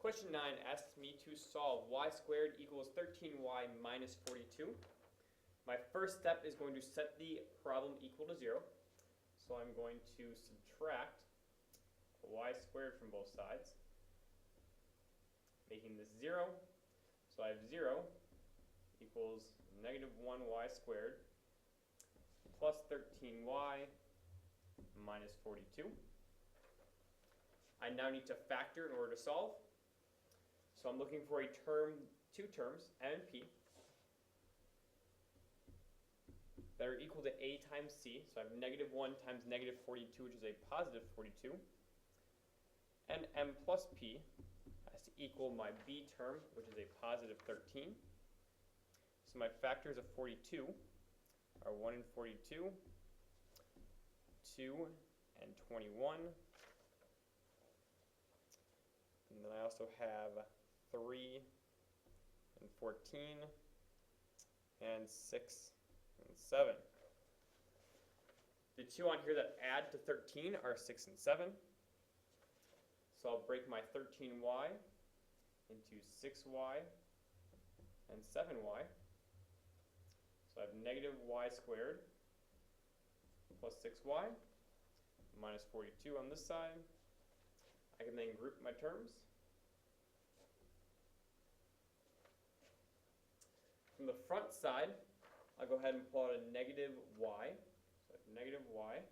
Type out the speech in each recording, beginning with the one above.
Question 9 asks me to solve y squared equals 13y minus 42. My first step is going to set the problem equal to 0. So I'm going to subtract y squared from both sides, making this 0. So I have 0 equals negative 1y squared plus 13y minus 42. I now need to factor in order to solve. So I'm looking for two terms, m and p, that are equal to a times c. So I have negative 1 times negative 42, which is a positive 42. And m plus p has to equal my b term, which is a positive 13. So my factors of 42 are 1 and 42, 2 and 21. And then I also have 3 and 14 and 6 and 7. The two on here that add to 13 are 6 and 7. So I'll break my 13y into 6y and 7y. So I have negative y squared plus 6y minus 42 on this side. I can then group my terms. From the front side, I'll go ahead and pull out a negative y. So I have negative y.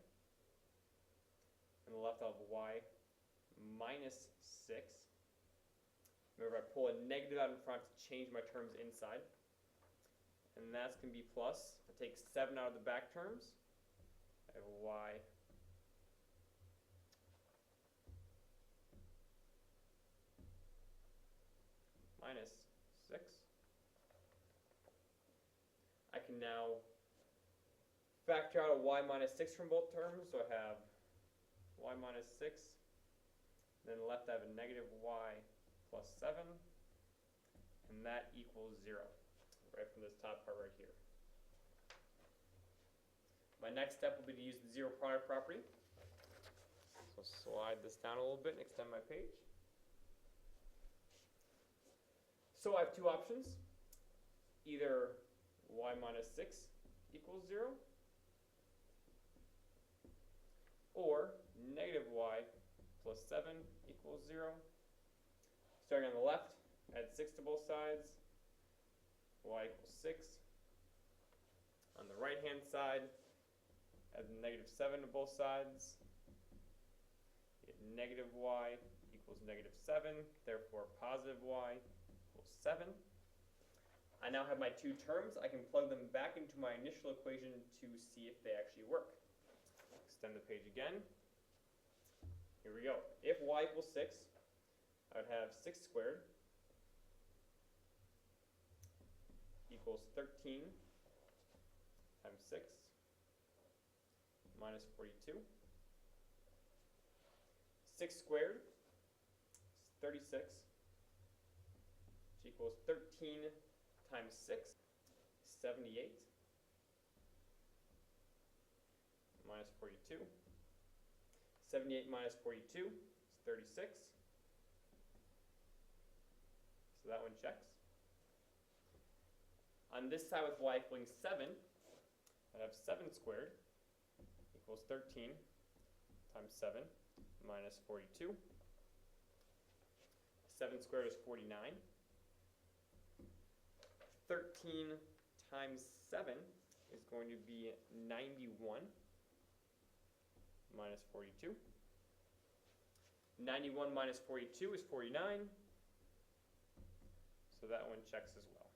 On the left, I'll have y minus 6. Remember, I pull a negative out in front to change my terms inside. And that's going to be plus. I take 7 out of the back terms. I have y minus 6. I can now factor out a y minus 6 from both terms. So I have y minus 6. Then left I have a negative y plus 7. And that equals 0, right from this top part right here. My next step will be to use the zero product property. So slide this down a little bit and extend my page. So I have two options. Either y minus 6 equals 0, or negative y plus 7 equals 0. Starting on the left, add 6 to both sides, y equals 6. On the right-hand side, add negative 7 to both sides. Get negative y equals negative 7, therefore positive y equals 7. I now have my two terms. I can plug them back into my initial equation to see if they actually work. Extend the page again. Here we go. If y equals 6, I would have 6 squared equals 13 times 6 minus 42. 6 squared is 36, which equals 13 times 6, 78, minus 42. 78 minus 42 is 36. So that one checks. On this side with y equaling 7, I'd have 7 squared equals 13 times 7 minus 42. 7 squared is 49. 13 times 7 is going to be 91 minus 42. 91 minus 42 is 49. So that one checks as well.